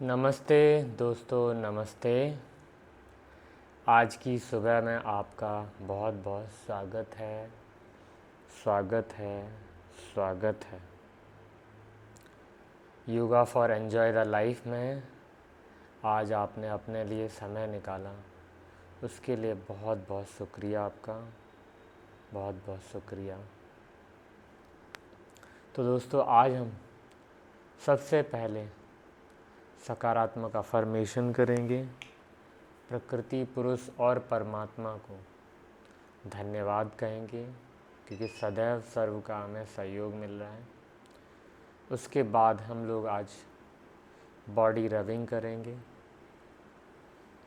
नमस्ते दोस्तों, नमस्ते। आज की सुबह में आपका बहुत बहुत स्वागत है, स्वागत है, स्वागत है। Yoga for enjoy the life में आज आपने अपने लिए समय निकाला, उसके लिए बहुत बहुत शुक्रिया आपका, बहुत बहुत शुक्रिया। तो दोस्तों, आज हम सबसे पहले सकारात्मक अफर्मेशन करेंगे। प्रकृति, पुरुष और परमात्मा को धन्यवाद कहेंगे क्योंकि सदैव सर्व का हमें सहयोग मिल रहा है। उसके बाद हम लोग आज बॉडी रबिंग करेंगे।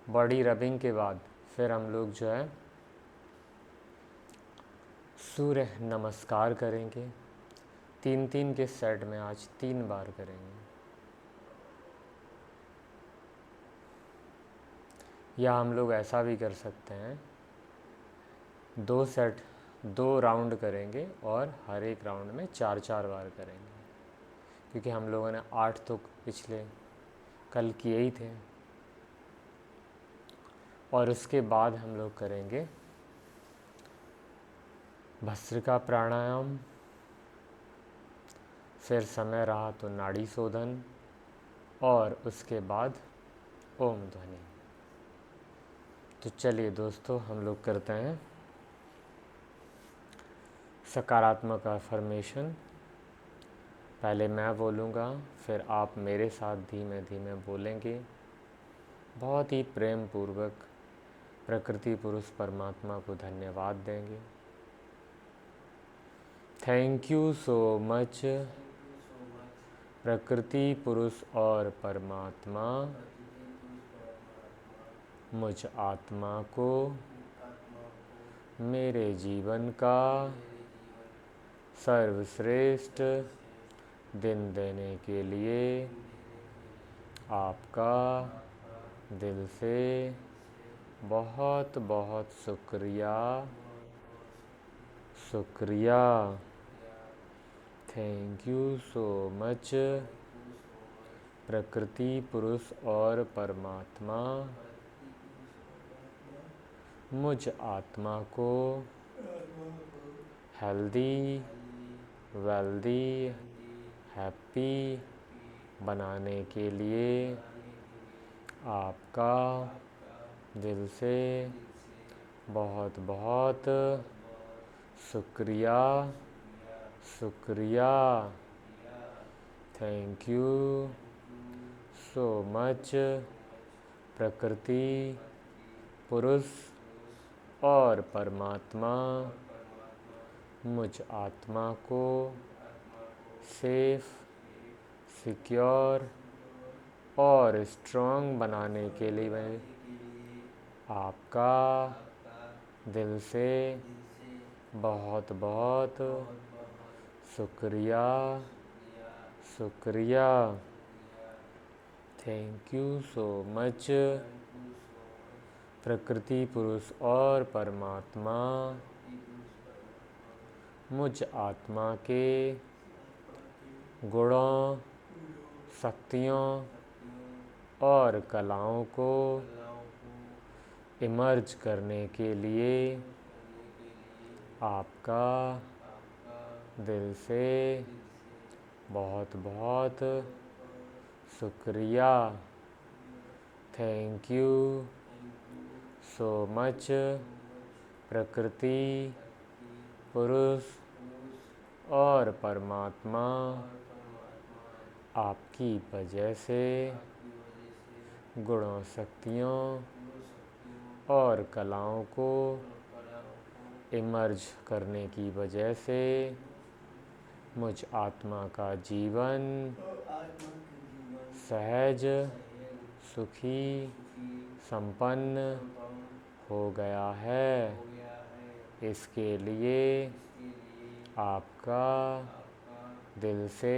बॉडी रबिंग के बाद फिर हम लोग जो है सूर्य नमस्कार करेंगे। 3-3 के सेट में आज 3 बार करेंगे। या हम लोग ऐसा भी कर सकते हैं, 2 राउंड करेंगे और हर एक राउंड में 4-4 बार करेंगे क्योंकि हम लोगों ने 8 तो पिछले कल किए ही थे। और उसके बाद हम लोग करेंगे भस्त्रिका प्राणायाम, फिर समय रहा तो नाड़ी शोधन और उसके बाद ओम ध्वनि। तो चलिए दोस्तों, हम लोग करते हैं सकारात्मक अफर्मेशन। पहले मैं बोलूँगा, फिर आप मेरे साथ धीमे धीमे बोलेंगे। बहुत ही प्रेम पूर्वक प्रकृति, पुरुष, परमात्मा को धन्यवाद देंगे। थैंक यू सो मच प्रकृति, पुरुष और परमात्मा, मुझ आत्मा को मेरे जीवन का सर्वश्रेष्ठ दिन देने के लिए आपका दिल से बहुत बहुत शुक्रिया, शुक्रिया। थैंक यू सो मच प्रकृति, पुरुष और परमात्मा, मुझ आत्मा को हेल्दी, वेल्दी, हैप्पी बनाने के लिए आपका दिल से बहुत बहुत शुक्रिया, शुक्रिया। थैंक यू सो मच प्रकृति, पुरुष और परमात्मा, मुझ आत्मा को सेफ, सिक्योर और स्ट्रॉन्ग बनाने के लिए मैं आपका दिल से बहुत बहुत शुक्रिया, शुक्रिया। थैंक यू सो मच प्रकृति, पुरुष और परमात्मा, मुझ आत्मा के गुणों, शक्तियों और कलाओं को इमर्ज करने के लिए आपका दिल से बहुत बहुत शुक्रिया। थैंक यू सो मच प्रकृति, पुरुष और परमात्मा, आपकी वजह से गुणों, शक्तियों और कलाओं को इमर्ज करने की वजह से मुझ आत्मा का जीवन सहज, सुखी, संपन्न हो गया है। इसके लिए आपका दिल से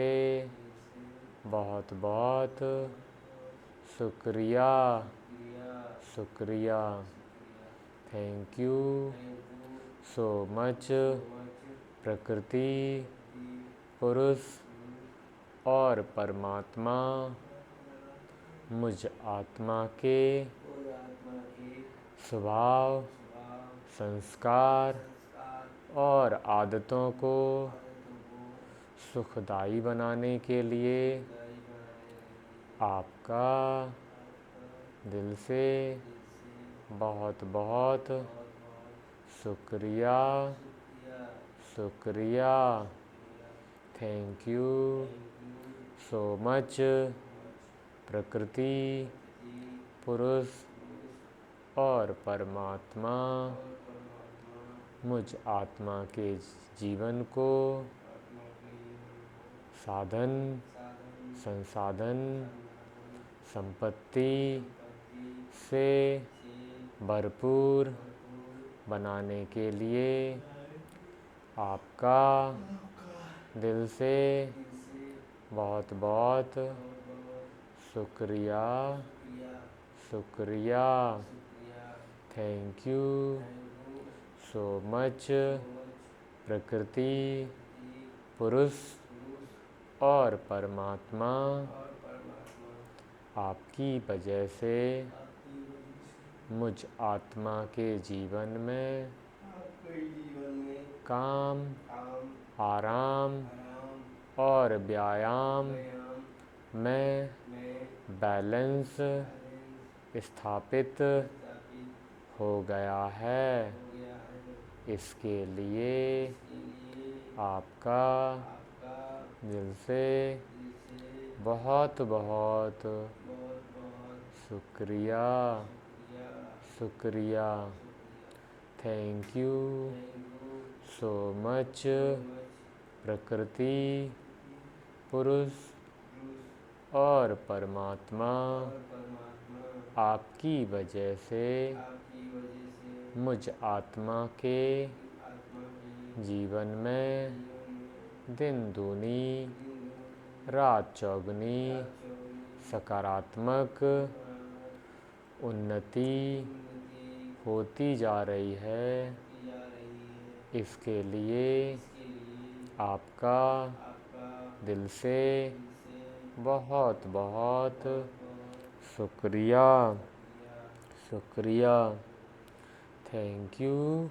बहुत बहुत शुक्रिया, शुक्रिया। थैंक यू सो मच प्रकृति, पुरुष और परमात्मा, मुझ आत्मा के स्वभाव, संस्कार और आदतों को सुखदायी बनाने के लिए आपका दिल से बहुत बहुत शुक्रिया, शुक्रिया। Thank you so much. प्रकृति, पुरुष और परमात्मा मुझ आत्मा के जीवन को साधन, संसाधन, संपत्ति से भरपूर बनाने के लिए आपका दिल से बहुत बहुत शुक्रिया, शुक्रिया। Thank you so much. प्रकृति, पुरुष और परमात्मा आपकी वजह से मुझ आत्मा के जीवन में काम, आराम और व्यायाम में बैलेंस स्थापित हो गया है। इसके लिए आपका दिल से बहुत बहुत शुक्रिया, शुक्रिया। Thank you so much. प्रकृति, पुरुष और परमात्मा आपकी वजह से मुझ आत्मा के जीवन में दिन दूनी रात चौगुनी सकारात्मक उन्नति होती जा रही है। इसके लिए आपका दिल से बहुत बहुत शुक्रिया, शुक्रिया। Thank you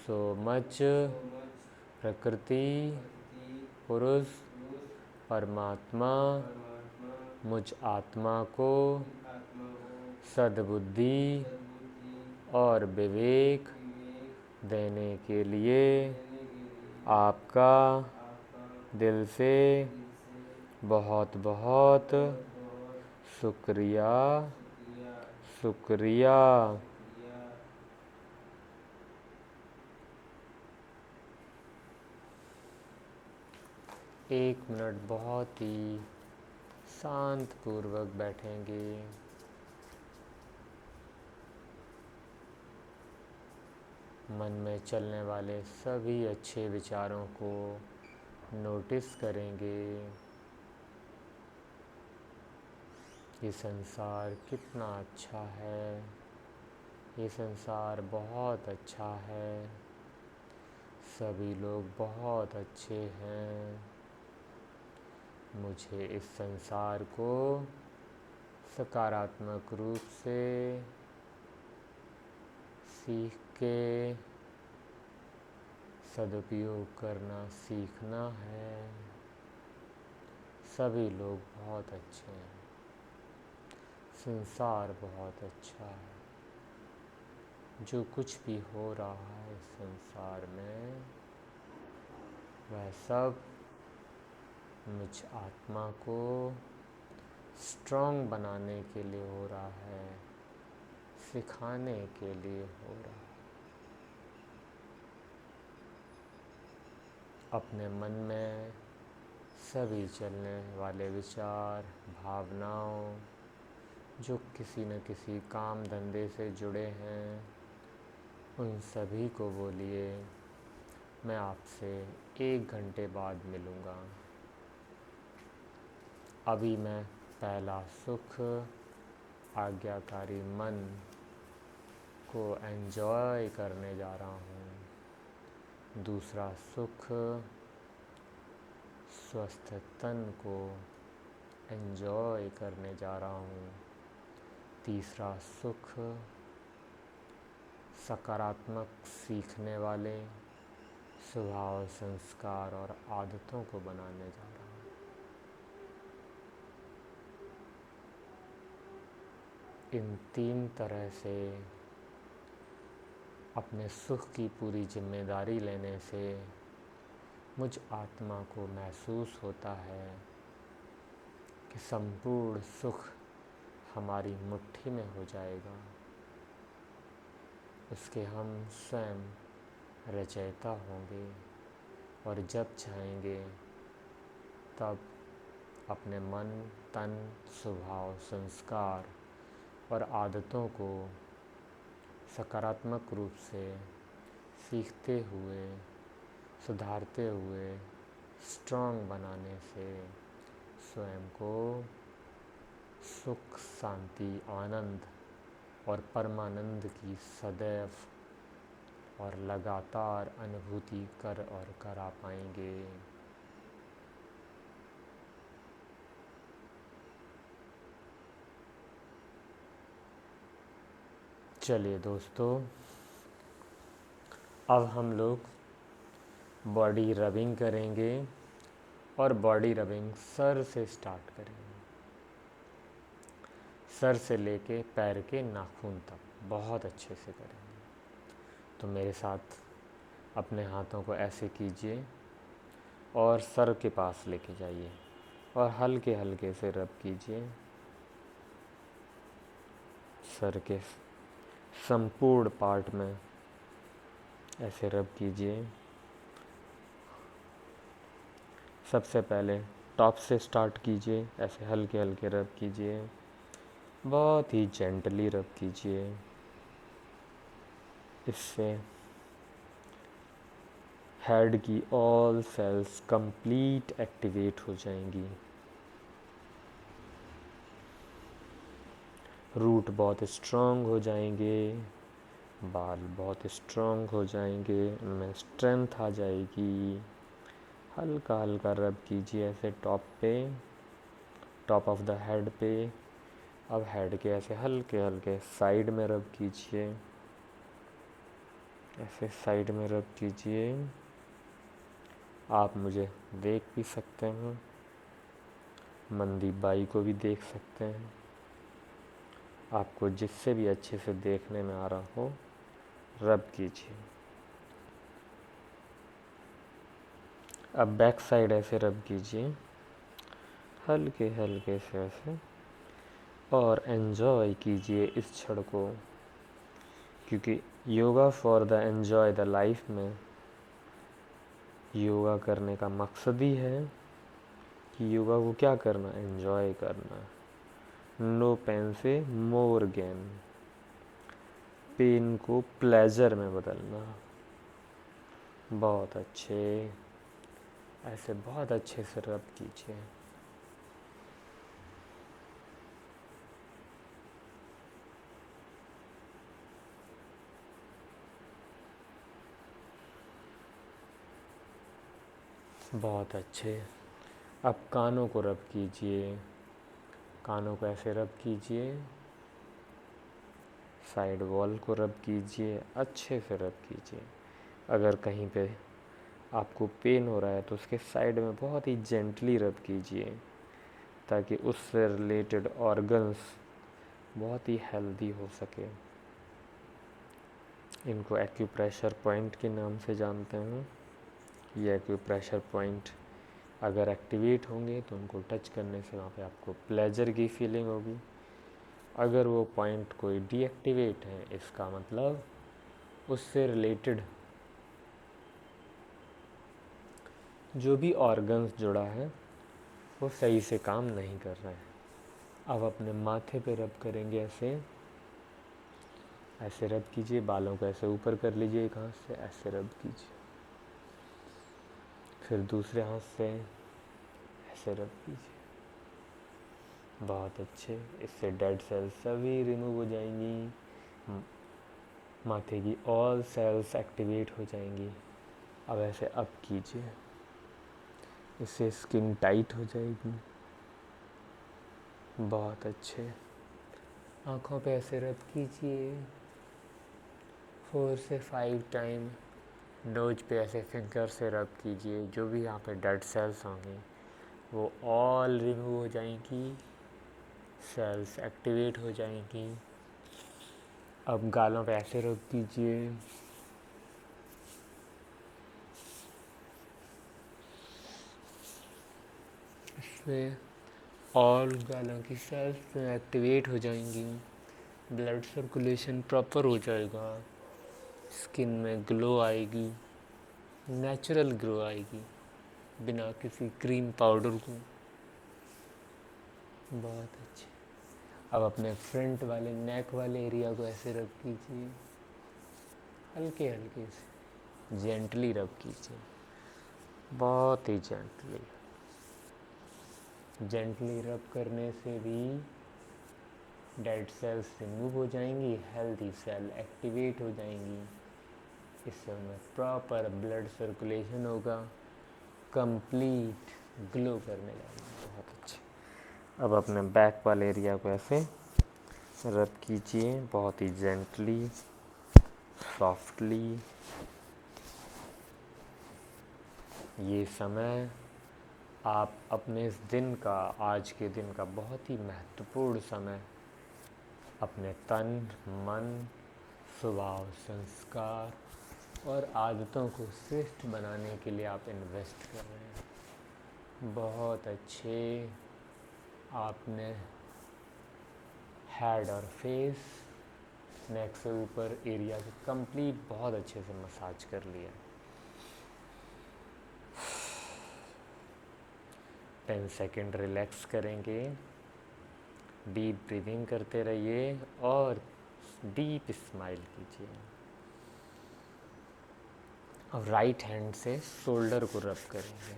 so much. प्रकृति, पुरुष, परमात्मा मुझ आत्मा को सद्बुद्धि और विवेक देने के लिए आपका दिल से बहुत बहुत शुक्रिया, शुक्रिया। एक मिनट बहुत ही शांतपूर्वक बैठेंगे। मन में चलने वाले सभी अच्छे विचारों को नोटिस करेंगे। ये संसार कितना अच्छा है, ये संसार बहुत अच्छा है, सभी लोग बहुत अच्छे हैं। मुझे इस संसार को सकारात्मक रूप से सीख के सदुपयोग करना सीखना है। सभी लोग बहुत अच्छे हैं, संसार बहुत अच्छा है। जो कुछ भी हो रहा है इस संसार में वह सब मुझ आत्मा को स्ट्रॉन्ग बनाने के लिए हो रहा है, सिखाने के लिए हो रहा है। अपने मन में सभी चलने वाले विचार, भावनाओं जो किसी न किसी काम धंधे से जुड़े हैं, उन सभी को बोलिए मैं आपसे 1 घंटे बाद मिलूँगा। अभी मैं पहला सुख, आज्ञाकारी मन को एंजॉय करने जा रहा हूँ। दूसरा सुख, स्वस्थ तन को एंजॉय करने जा रहा हूँ। तीसरा, सुख, सकारात्मक सीखने वाले स्वभाव, संस्कार और आदतों को बनाने जा रहा हूँ। इन 3 तरह से अपने सुख की पूरी जिम्मेदारी लेने से मुझ आत्मा को महसूस होता है कि संपूर्ण सुख हमारी मुट्ठी में हो जाएगा। उसके हम स्वयं रचयिता होंगे और जब चाहेंगे तब अपने मन, तन, स्वभाव, संस्कार और आदतों को सकारात्मक रूप से सीखते हुए, सुधारते हुए, स्ट्रांग बनाने से स्वयं को सुख, शांति, आनंद और परमानंद की सदैव और लगातार अनुभूति करा पाएंगे। चलिए दोस्तों, अब हम लोग बॉडी रबिंग करेंगे और बॉडी रबिंग सर से स्टार्ट करेंगे। सर से लेके पैर के नाखून तक बहुत अच्छे से करेंगे। तो मेरे साथ अपने हाथों को ऐसे कीजिए और सर के पास लेके जाइए और हल्के हल्के से रब कीजिए। सर के संपूर्ण पार्ट में ऐसे रब कीजिए। सबसे पहले टॉप से स्टार्ट कीजिए, ऐसे हल्के हल्के रब कीजिए, बहुत ही जेंटली रब कीजिए। इससे हेड की ऑल सेल्स कंप्लीट एक्टिवेट हो जाएंगी। रूट बहुत स्ट्रांग हो जाएंगे, बाल बहुत स्ट्रांग हो जाएंगे, उनमें स्ट्रेंथ आ जाएगी। हल्का हल्का रब कीजिए ऐसे टॉप पे, टॉप ऑफ द हेड पे। अब हेड के ऐसे हल्के हल्के साइड में रब कीजिए, ऐसे साइड में रब कीजिए। आप मुझे देख भी सकते हैं, मंदीप बाई को भी देख सकते हैं। आपको जिससे भी अच्छे से देखने में आ रहा हो रब कीजिए। अब बैक साइड ऐसे रब कीजिए, हल्के हल्के से ऐसे, और एंजॉय कीजिए इस क्षण को, क्योंकि yoga for the enjoy the life में योगा करने का मकसद ही है कि योगा को क्या करना, एंजॉय करना। नो पेन से मोर गेन, पेन को प्लेजर में बदलना। बहुत अच्छे, ऐसे बहुत अच्छे से रब कीजिए। बहुत अच्छे। अब कानों को रब कीजिए, कानों को ऐसे रब कीजिए, साइड वॉल को रब कीजिए, अच्छे से रब कीजिए। अगर कहीं पे आपको पेन हो रहा है तो उसके साइड में बहुत ही जेंटली रब कीजिए, ताकि उससे रिलेटेड ऑर्गन्स बहुत ही हेल्दी हो सके। इनको एक्यूप्रेशर पॉइंट के नाम से जानते हैं। ये एक्यूप्रेशर पॉइंट अगर एक्टिवेट होंगे तो उनको टच करने से वहाँ पे आपको प्लेजर की फीलिंग होगी। अगर वो पॉइंट कोई डीएक्टिवेट है, इसका मतलब उससे रिलेटेड जो भी ऑर्गन्स जुड़ा है वो सही से काम नहीं कर रहा है। अब अपने माथे पे रब करेंगे, ऐसे ऐसे रब कीजिए। बालों को ऐसे ऊपर कर लीजिए, एक हाथ से ऐसे रब कीजिए, फिर दूसरे हाथ से ऐसे रब कीजिए। बहुत अच्छे। इससे डेड सेल्स सभी रिमूव हो जाएंगी, माथे की ऑल सेल्स एक्टिवेट हो जाएंगी। अब ऐसे अप कीजिए, इससे स्किन टाइट हो जाएगी। बहुत अच्छे। आँखों पे ऐसे रब कीजिए 4 से 5 टाइम। नोज पे ऐसे फिंगर से रब कीजिए। जो भी यहाँ पे डेड सेल्स होंगी वो ऑल रिमूव हो जाएंगी, सेल्स एक्टिवेट हो जाएंगी। अब गालों पे ऐसे रब कीजिए। इसमें ऑल गालों की सेल्स एक्टिवेट हो जाएंगी, ब्लड सर्कुलेशन प्रॉपर हो जाएगा, स्किन में ग्लो आएगी, नेचुरल ग्लो आएगी बिना किसी क्रीम पाउडर को। बहुत अच्छे। अब अपने फ्रंट वाले नेक वाले एरिया को ऐसे रब कीजिए, हल्के हल्के से जेंटली रब कीजिए, बहुत ही जेंटली। जेंटली रब करने से भी डेड सेल्स रिमूव हो जाएंगी, हेल्दी सेल एक्टिवेट हो जाएंगी। इससे उनमें प्रॉपर ब्लड सर्कुलेशन होगा, कंप्लीट ग्लो करने लगेगा। बहुत अच्छे। अब अपने बैक वाले एरिया को ऐसे रब कीजिए, बहुत ही जेंटली, सॉफ्टली। ये समय आप अपने इस दिन का, आज के दिन का बहुत ही महत्वपूर्ण समय अपने तन, मन, स्वभाव, संस्कार और आदतों को श्रेष्ठ बनाने के लिए आप इन्वेस्ट कर रहे हैं। बहुत अच्छे। आपने हेड और फेस, नेक से ऊपर एरिया को कंप्लीट बहुत अच्छे से मसाज कर लिया। 10 सेकेंड रिलैक्स करेंगे, डीप ब्रीदिंग करते रहिए और डीप स्माइल कीजिए। अब राइट हैंड से शोल्डर को रब करेंगे,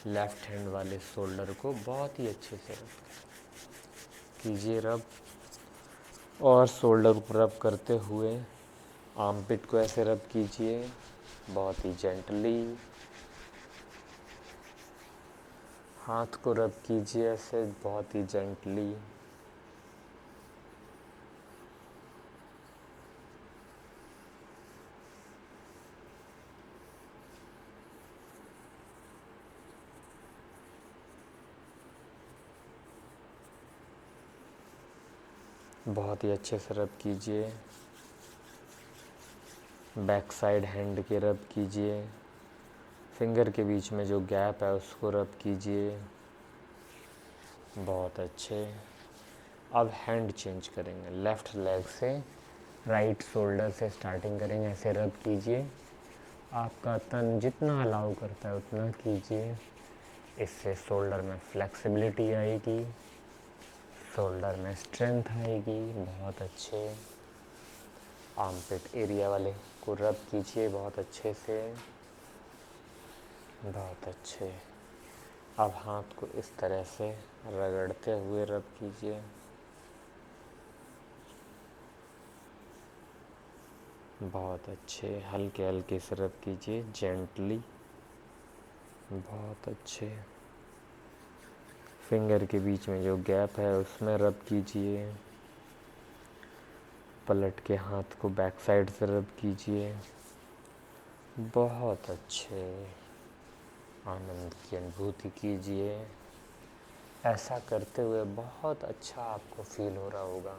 लेफ्ट हैंड वाले शोल्डर को बहुत ही अच्छे से रब कीजिए। रब और शोल्डर को रब करते हुए आर्मपिट को ऐसे रब कीजिए, बहुत ही जेंटली। हाथ को रब कीजिए ऐसे, बहुत ही जेंटली। बहुत ही अच्छे से रब कीजिए। बैक साइड हैंड के रब कीजिए, फिंगर के बीच में जो गैप है उसको रब कीजिए। बहुत अच्छे। अब हैंड चेंज करेंगे, लेफ़्ट लेग से राइट शोल्डर से स्टार्टिंग करेंगे, ऐसे रब कीजिए। आपका तन जितना अलाउ करता है उतना कीजिए। इससे शोल्डर में फ्लेक्सिबिलिटी आएगी, शोल्डर में स्ट्रेंथ आएगी। बहुत अच्छे। आर्मपिट एरिया वाले को रब कीजिए बहुत अच्छे से। बहुत अच्छे। अब हाथ को इस तरह से रगड़ते हुए रब कीजिए। बहुत अच्छे। हल्के हल्के से रब कीजिए, जेंटली। बहुत अच्छे। फिंगर के बीच में जो गैप है उसमें रब कीजिए। पलट के हाथ को बैक साइड से रब कीजिए। बहुत अच्छे। आनंद की अनुभूति कीजिए। ऐसा करते हुए बहुत अच्छा आपको फील हो रहा होगा।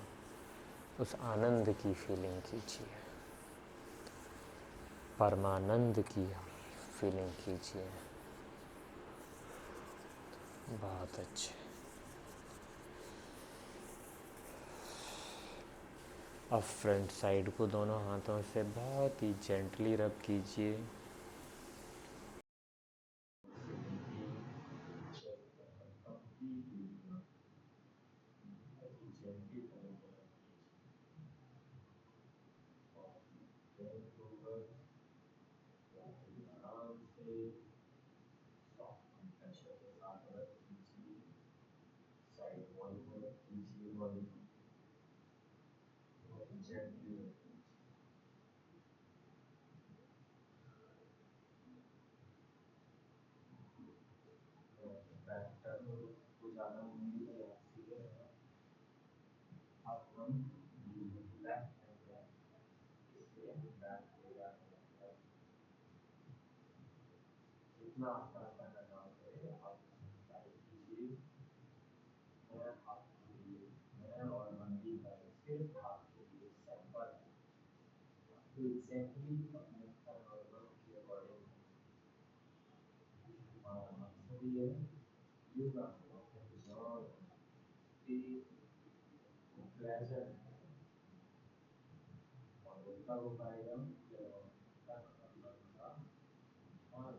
उस आनंद की फीलिंग कीजिए, परमानंद की फीलिंग कीजिए। बहुत अच्छे। अब फ्रंट साइड को दोनों हाथों से बहुत ही जेंटली रब कीजिए। नाश्ता करना ना पड़े, आप ट्राई कीजिए। मैं और मंदी भाई सिर्फ आपके लिए सैंपल है, तो एग्जैक्टली अपने नॉर्मल के अकॉर्डिंग हमारा मकसद ये है योगा और प्लेजर और उनका हो पाएगा जब तक का और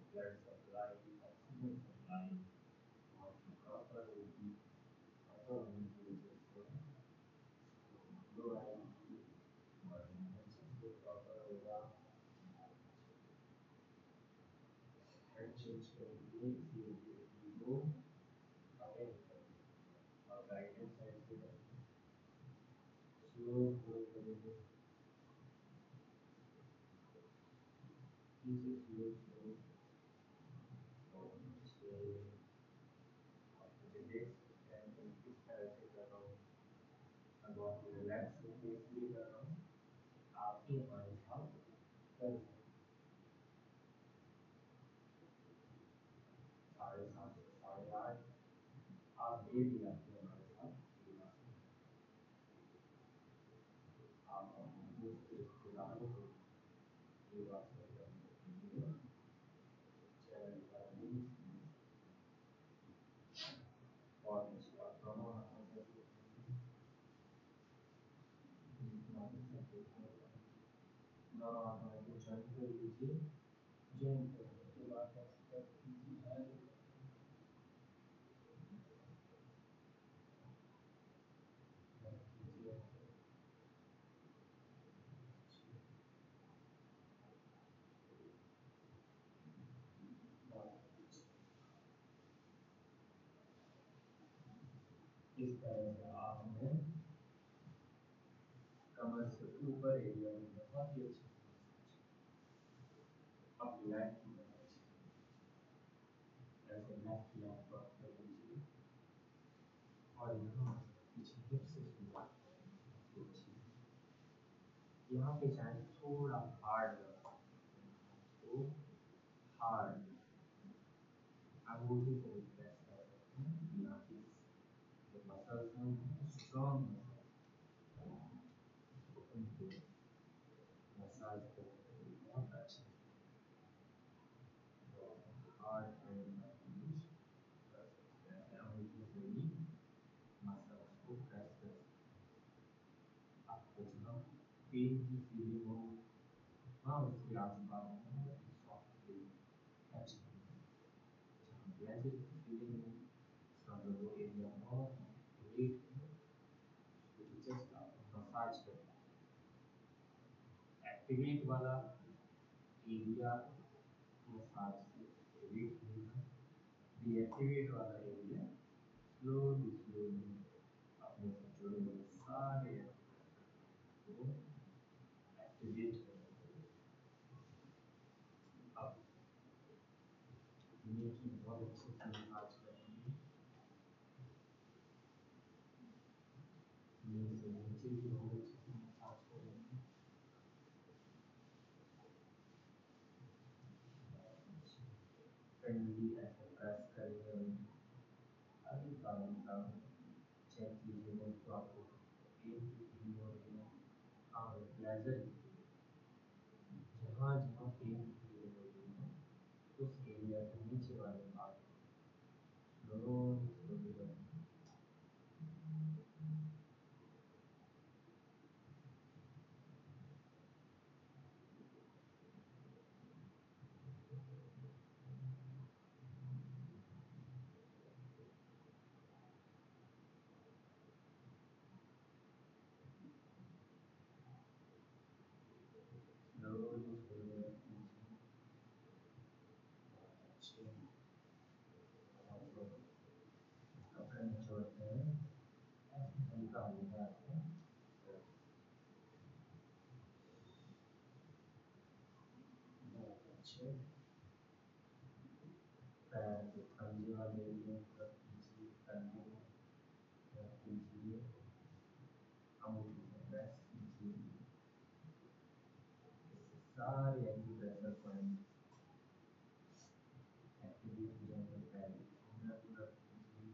blood supply, oxygen supply, proper proper low IQ और proper होगा हेड चेंज करेंगे फिर वो आगे और गाइडेंस ऐसे स्लो ग्रो करेंगे पीछे स्लो स्लो और से आप मुझे देख सकते हैं कि किस तरह से कर रहा हूँ। मैं बहुत रिलैक्स होकर इसलिए कर रहा हूँ आप ही हमारे साथ कर साढ़े 7 से साढ़े 8 आप डेली आते हैं हमारे साथ योगा आप दूसरे रिश्तेदारों को योगा करने के लिए चैनल पर लिंक और इसका दोनों हाथों से दोनों हाथों को ज्वाइन कर लीजिए। ज्वाइन करने के बाद ऐसे इस तरह से आप हमें कमर से ऊपर एरिया में बहुत ही अच्छे अब लेग की ऐसे लेग की आप बात कर लीजिए और यहाँ पीछे हिप से शुरुआत यहाँ पे चाहे थोड़ा हार्ड तो हार्ड अंगूठी को प्रेस कर सकते हैं यहाँ की जो मसल्स हैं स्ट्रॉन्ग उनको मसाज करते हैं बहुत अच्छे तो हार्ड एंड यूज कर सकते हैं अंगूठी से भी मसल्स को प्रेस कर सकते हैं आपको जहाँ पेन की फीलिंग हो हाँ उसके आसपास सॉफ्ट फीलिंग टच करें जहाँ ब्लेंडेड फीलिंग हो इसका मतलब वो एरिया बहुत वेट जस्ट आप मसाज करें एक्टिवेट वाला एरिया मसाज से एक्टिवेट होगा डीएक्टिवेट वाला एरिया स्लोली स्लोली अपने से जुड़े हुए सारे को एक्टिवेट करेंगे अब नी की बहुत अच्छे से मसाज करेंगे नी से नीचे भी बहुत अच्छे से मसाज करेंगे फ्रेंडली ऐसे प्रेस करेंगे हल्का हल्का चेक कीजिए तो आपको पेन की फीलिंग हो रही है हाँ प्लेजर जहाँ जहाँ पेन की फीलिंग हो रही है उस एरिया के नीचे वाले भाग स्लोली स्लोली slowly slowly अच्छे कपड़े में कंधे वाले एरिया को रख दीजिए, कंधे को रख दीजिए, अंगूठी से प्रेस कीजिए। इससे सारे एक्यूप्रेशर पॉइंट एक्टिवेट हो जाएंगे। पहले फिंगर को रख दीजिए,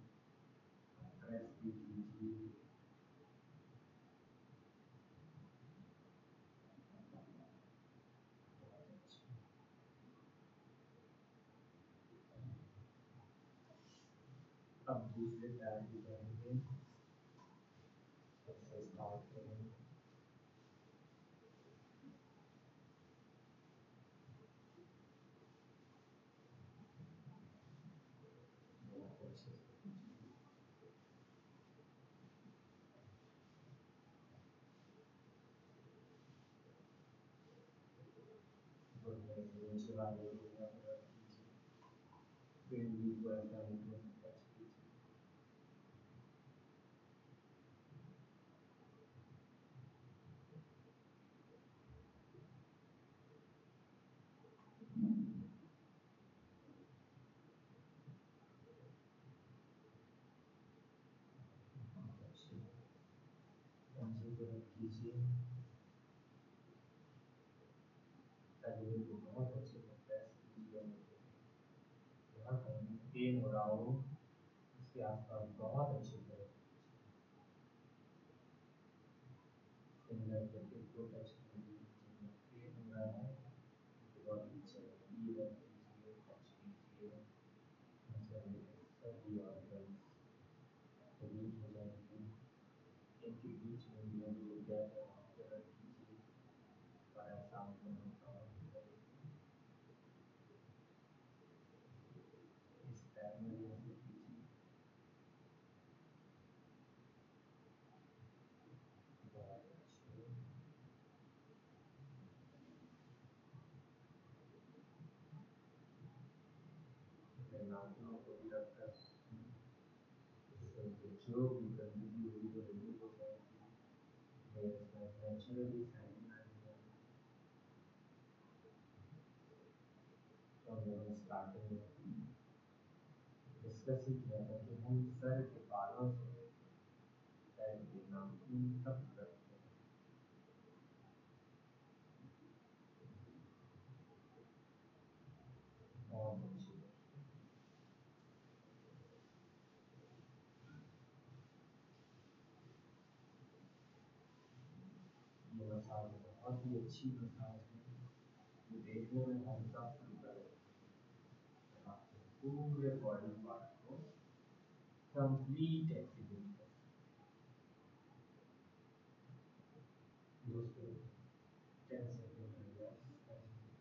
प्रेस भी कीजिए। बहुत अच्छा। अब दूसरे पैर भी करेंगे, सबसे स्टार्ट करेंगे। बहुत अच्छे से कीजिए। घुटने के नीचे वाले एरिया को रख दीजिए, पिंडली को ऐसा घुटने से टच कीजिए। बहुत अच्छे। कंधे को रख दीजिए, तलवे को बहुत अच्छे से प्रेस कीजिए। जहाँ कहीं भी पेन हो रहा हो उसके आसपास बहुत अच्छे से रख दीजिए। फिंगर के टिप को टच कीजिए, जहाँ पेन हो रहा है बहुत नीचे ये रख दीजिए, टच कीजिए। सभी ऑर्गन एक्टिवेट हो जाएंगे। इनके बीच में जो गैप है वहाँ पे रख दीजिए और ऐसा दोनों काम करेंगे। इस पैर में भी ऐसे कीजिए। बहुत अच्छे। अपने नाखूनों को भी रब कर सकते हैं, जिससे जो भी गंदगी हुई वो रिमूव हो जाएगी। नेल्स में नेचुरली शाइनिंग आने लगेगी। तो हम लोगों ने स्टार्टिंग में डिस्कस ही किया था कि हम सर के बालों से पैर के नाखून तक करते हैं। बहुत अच्छी है। ये मसाज बहुत ही अच्छी मसाज है, ये देखने में हल्का फुल्का लगता है, आपके पूरे बॉडी पार्ट को कंप्लीट एक्टिवेट कर दोस्तों। 10 सेकेंड रिलैक्स करेंगे।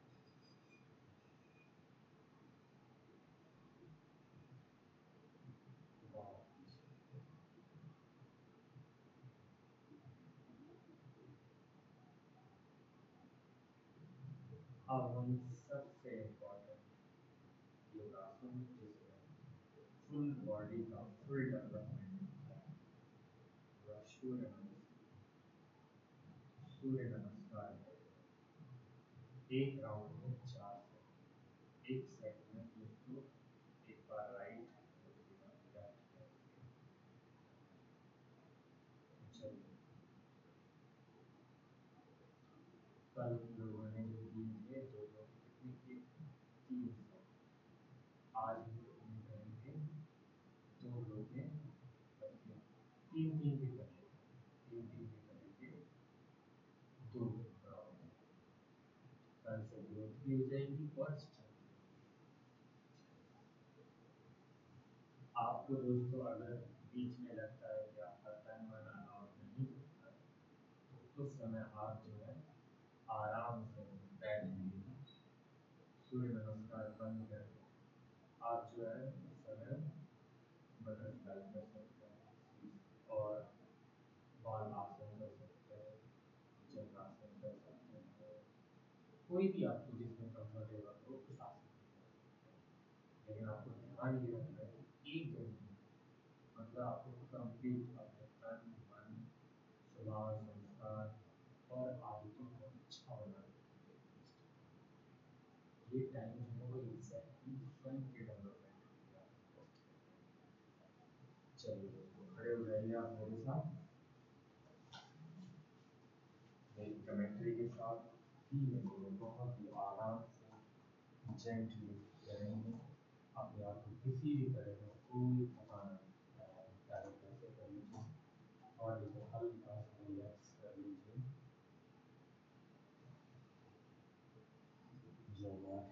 बहुत अच्छी। अब हम सबसे इम्पोर्टेंट योगासन जिसमें फुल बॉडी का फुल डेवलपमेंट होता है, वह सूर्य नमस्कार है। एक राउंड में 4 सेट, एक सेट में दोस्तों एक बार राइट दूसरी बार लेफ्ट करेंगे। चलिए, कल लोगों ने जो दिए थे दो लोग कितने के 3 सेट, आज भी लोग करेंगे 2 लोग हैं, बल्कि 3 3 भी कर लेते हैं, 3 3 भी करेंगे 2 राउंड। कल से ग्रोथ भी हो जाएगी और स्ट्रेंथ। आपको दोस्तों अगर बीच में लगता है कि आपका तन मन अलाउ नहीं करता तो उस समय आप जो है आराम से बैठ जाइए, सूर्य नमस्कार बंद कर दें। आप जो है उस समय बटरफ्लाई कर सकते हैं और बाल आसन कर सकते हैं, चक्रासन कर सकते हैं, कोई भी आपको जिसमें कंफर्टेबल हो उस आसन में कर सकते हैं। लेकिन आपको ध्यान ये रखना है कि एक दिन में मतलब आपको कंप्लीट अपने तन मन स्वभाव संस्कार और आदतों को अच्छा बनाने के लिए ये टाइम जो है वो एग्जैक्टली स्वयं के डेवलपमेंट के लिए धीमे धीमे बहुत ही आराम से जेंटली करेंगे। अपने आप को किसी भी तरह का कोई थकान पहले कैसे कर लीजिए, बॉडी को हल्का सा रिलैक्स कर लीजिए।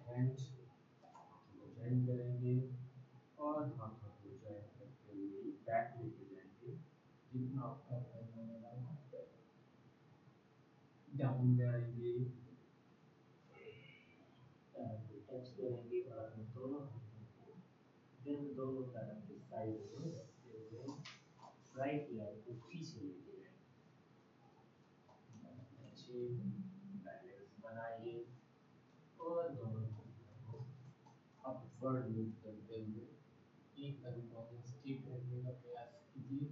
हैंड्स को ज्वाइन करेंगे और हाथों को ज्वाइन करते हुए बैक लेके जाएंगे। जितना आपका पैर डाउन में आएंगे, पैर को टच करेंगे और अपने दोनों हाथों को दिन दोनों पैरों के साइड में रखते हुए राइट लेग को पीछे लेके जाएंगे। अच्छे बैलेंस बनाइए और दोनों हाथों को अपवर्ड मूव करते हुए एकदम बॉडी स्ट्रेट रखने का प्रयास कीजिए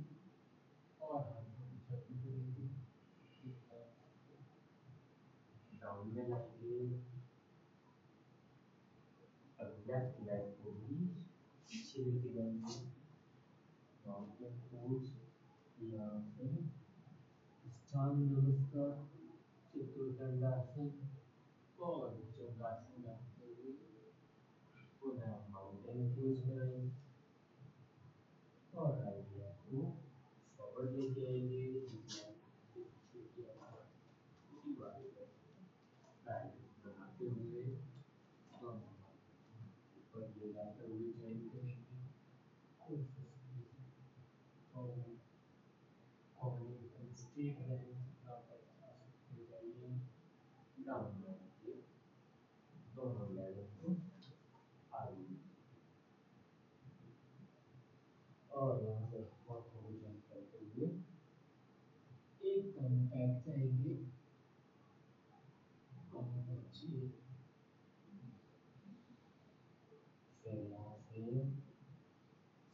और हाथों को जल्दी करेंगे। डाउन में लाइए। अब लेफ्ट लेग को भी पीछे लेके जाएंगे। माउंटेन पोज, यहाँ से स्थान नमस्कार, चतुर्दंडासन और भुजंगासन करते हुए पुनः माउंटेन पोज में आएंगे और राइट लेग को फॉरवर्ड लेके आएंगे। बैलेंस बनाते हुए दोनों ऊपर ले जाते हुए ज्वाइन करेंगे। स्ट्रेट रहें, जितना तक आ सकते जाइए। डाउन में रखिए, दोनों लेग को आगे और यहाँ से हाथों को जंप करते हुए एकदम बैक जाएंगे। बहुत अच्छी। फिर यहाँ से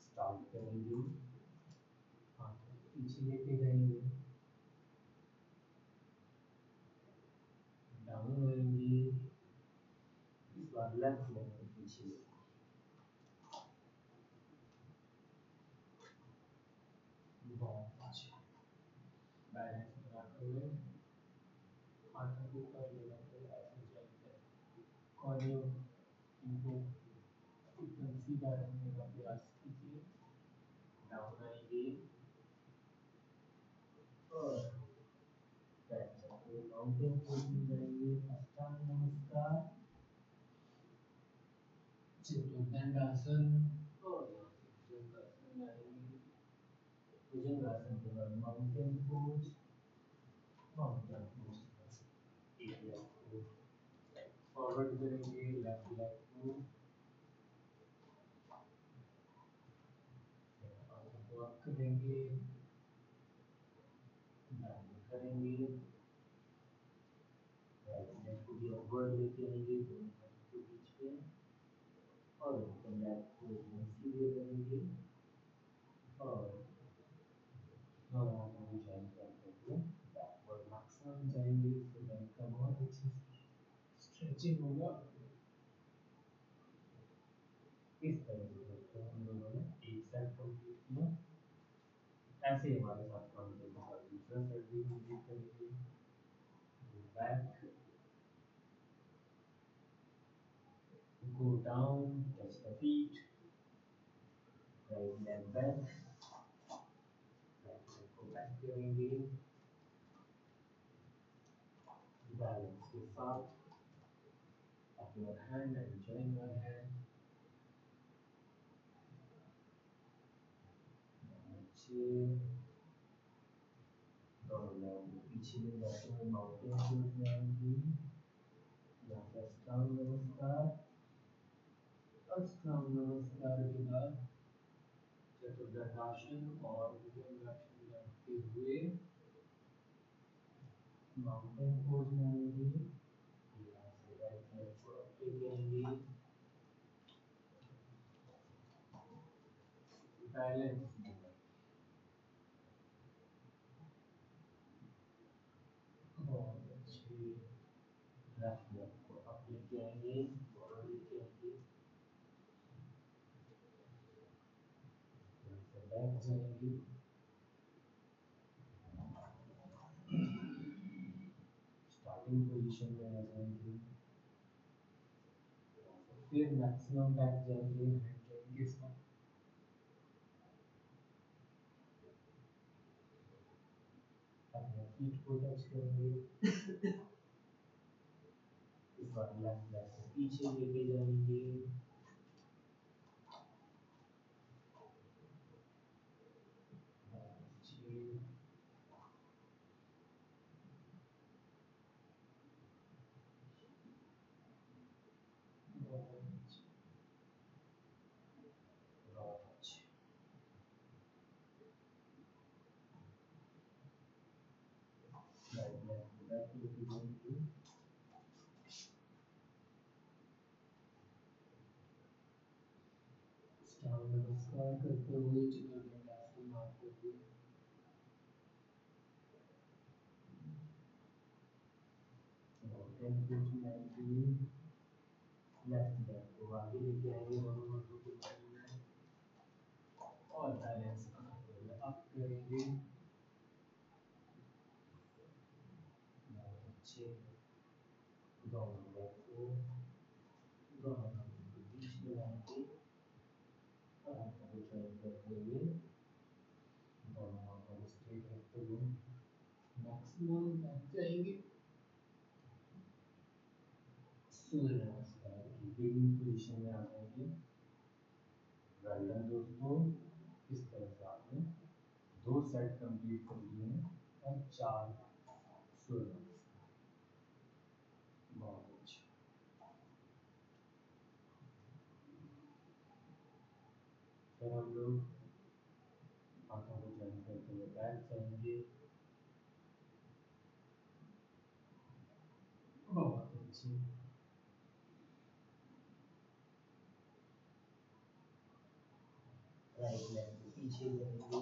स्टार्ट करेंगे, हाथों को पीछे लेके जाएंगे, डाउन आएंगे, इस बार लेफ्ट लेग को पीछे बहुत अच्छे। बैलेंस बनाते हुए हाथों को ऊपर ले जाते हुए ऐसे ज्वाइन करें। कॉर्नियो इनको एकदम सीधा रखने का प्रयास कीजिए। डाउन आएंगे और बैक जाते हुए माउंटेन पोज में जाएंगे। अष्टांग नमस्कार, चतुर्दंडासन और भुजंगासन आएंगे। भुजंगासन के बाद माउंटेन पोज, माउंटेन पोज एक लेग को फॉरवर्ड करेंगे, लेफ्ट लेग को अप करेंगे, डाउन करेंगे, राइट लेग को भी अपवर्ड लेके आएंगे दोनों हाथों के बीच में और ऊपर लेग को सीधे करेंगे और दोनों हाथों को ज्वाइन करते हुए बैकवर्ड लक्ष्मण जाएंगे। इससे बैक का बहुत अच्छे से स्ट्रेचिंग होगा। इस तरह से करके हम लोगों ने एक सेट कंप्लीट किया। ऐसे ही हमारे साथ काम करने का दूसरा सेट भी कंप्लीट करेंगे। Back, go down, touch the feet, right leg back, right leg को back करेंगे। बैलेंस के साथ up your hand and join your hand। अच्छे, दोनों लेग को पीछे ले जाते हुए माउंटेन पोज में आएंगे। यहाँ से अष्टांग नमस्कार, अष्टांग नमस्कार के बाद चतुर्दंडासन और भुजंगासन करते हुए माउंटेन पोज में आएंगे। यहाँ से राइट लेग को अप लेके आएंगे। बैलेंस बहुत अच्छी। लेफ्ट लेग को अप लेके आएंगे, फॉरवर्ड लेके आएंगे, यहाँ से बैक जाएंगे, स्टार्टिंग माउंटेन पोजीशन में आ जाएंगे, फिर मैक्सिमम बैक जाएंगे हैंडलाइन के साथ, अपने फीट को टच करेंगे, इस बार लेफ्ट लेग को पीछे लेके जाएंगे, नमस्कार करते हुए चतुर्दंडासन मारते हुए माउंटेन पोज में आएंगे, लेफ्ट लेग को आगे लेके आएंगे दोनों हाथों को जमीन में और बैलेंस बनाते हुए अप करेंगे, अच्छे दोनों लेग को दोनों हाथों के बीच में लाएंगे और हाथों को ज्वाइन करते हुए दोनों हाथों को स्ट्रेट रखते हुए मैक्सिमम बैक जाएंगे, सूर्य नमस्कार की बिगिनिंग पोजीशन में आ जाएंगे। वेल डन दोस्तों, इस तरह से आपने 2 सेट कंप्लीट कर लिए हैं और 4 सूर्य नमस्कार, बहुत अच्छा। फिर हम लोग हाथों को ज्वाइन करते हुए बैक जाएंगे, बहुत अच्छी। राइट लेग को पीछे करेंगे,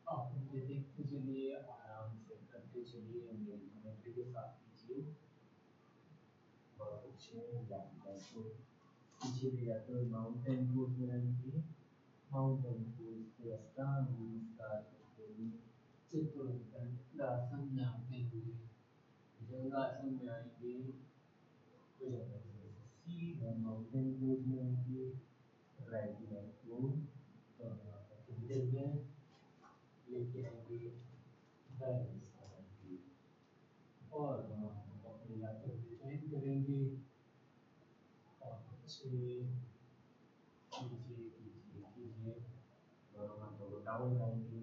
आप मुझे देखते चलिए, आराम से करते चलिए, मेरी कमेंट्री के साथ कीजिए, बहुत अच्छे। लेफ्ट लेग को पीछे ले जाते हुए माउंटेन पोज में आएंगे, माउंटेन पोज से अष्टांग नमस्कार करते हुए चतुर्दंडासन में आते हुए भुजंगासन में आएंगे, भुजंगासन से सीधा माउंटेन पोज में आएंगे, राइट लेग को दोनों हाथों के मिडिल में लेके आएंगे, बैलेंस बनाएंगे और दोनों हाथों को अपनी लातों से ज्वाइन करेंगे, और अच्छे कीजिए कीजिए कीजिए, दोनों हाथों को डाउन लाएंगे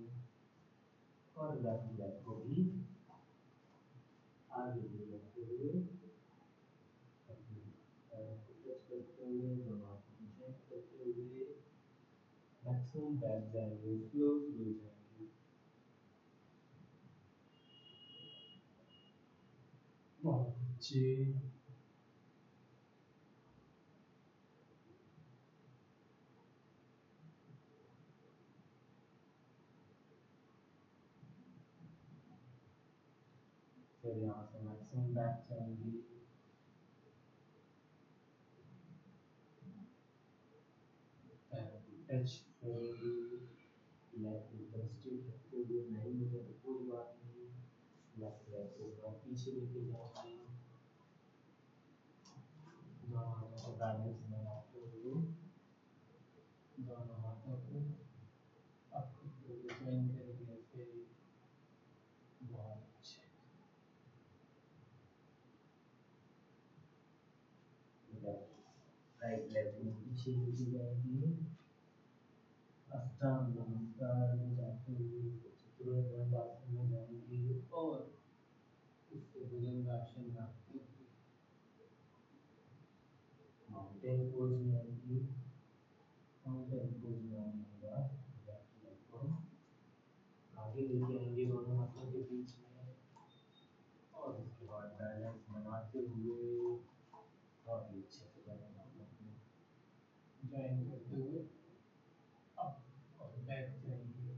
और लेफ्ट लेग को भी आगे ले जाते हुए अपने पैरों को टच करते हुए दोनों हाथों को ज्वाइन करते हुए मैक्सिमम बैक जाएंगे, स्लो स्लो जाएंगे, बहुत अच्छे। फिर यहाँ से मैक्सिमम बैक जाएंगे, पैरों को टच करेंगे, लेग को एकदम स्ट्रेट रखते हुए, नहीं मुझे तो कोई बात नहीं, लेफ्ट लेग को थोड़ा पीछे लेके जाएंगे, दोनों हाथों को बैलेंस बनाते हुए दोनों हाथों को अप करते हुए ज्वाइन करेंगे, फिर बहुत अच्छे। राइट लेग को पीछे लेके जाएंगे, अष्टांग नमस्कार में जाते हुए चतुर्दंडासन में जाएंगे और इससे भुजंगासन में आते हुए माउंटेन पोज में आएंगे, माउंटेन पोज में आने के बाद लेफ्ट लेग को आगे लेके आएंगे दोनों हाथों के बीच में और उसके बाद बैलेंस बनाते हुए बहुत ही अच्छे से दोनों हाथों को ज्वाइन करते हुए अप और बैक जाएंगे,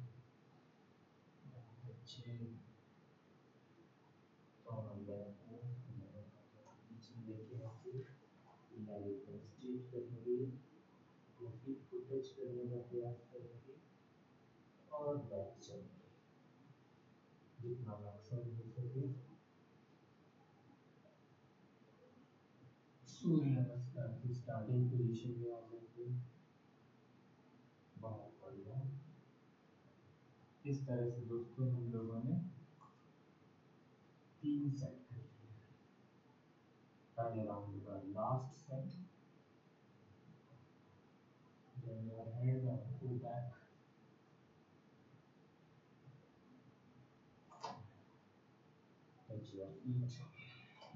बहुत अच्छे। दोनों लेग को दोनों हाथों के बीच में लेके आके और बैक चलेंगे जितना मैक्सिमम हो सके। सूर्य नमस्कार की स्टार्टिंग पोजीशन में आ जाएंगे। बहुत बढ़िया। इस तरह से दोस्तों हम लोगों ने 3 सेट कर लिए। पहले राउंड का last set, then your hand and go back, touch your feet,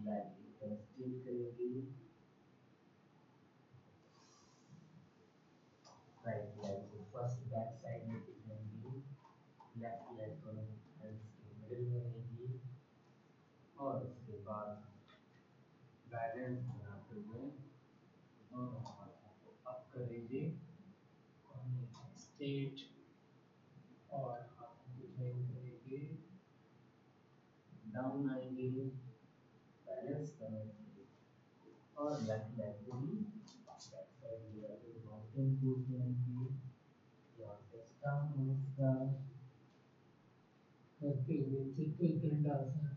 leg एकदम स्ट्रेट करेंगे। राइट लेग को फर्स्ट बैक साइड में जाएंगे, लेफ्ट लेग दोनों हैंड्स के मिडिल में रहेगी और उसके बाद बैलेंस बनाते हुए दोनों हाथों को अप करेंगे और स्ट्रेट और हाथों को जॉइन करेंगे, डाउन आएंगे, बैलेंस करेंगे और लेफ्ट लेग को भी बैक साइड में रखेंगे, माउंटेन पोज में आएंगे। यहाँ से स्टार नमस्कार करते हुए चतुर्दंडासन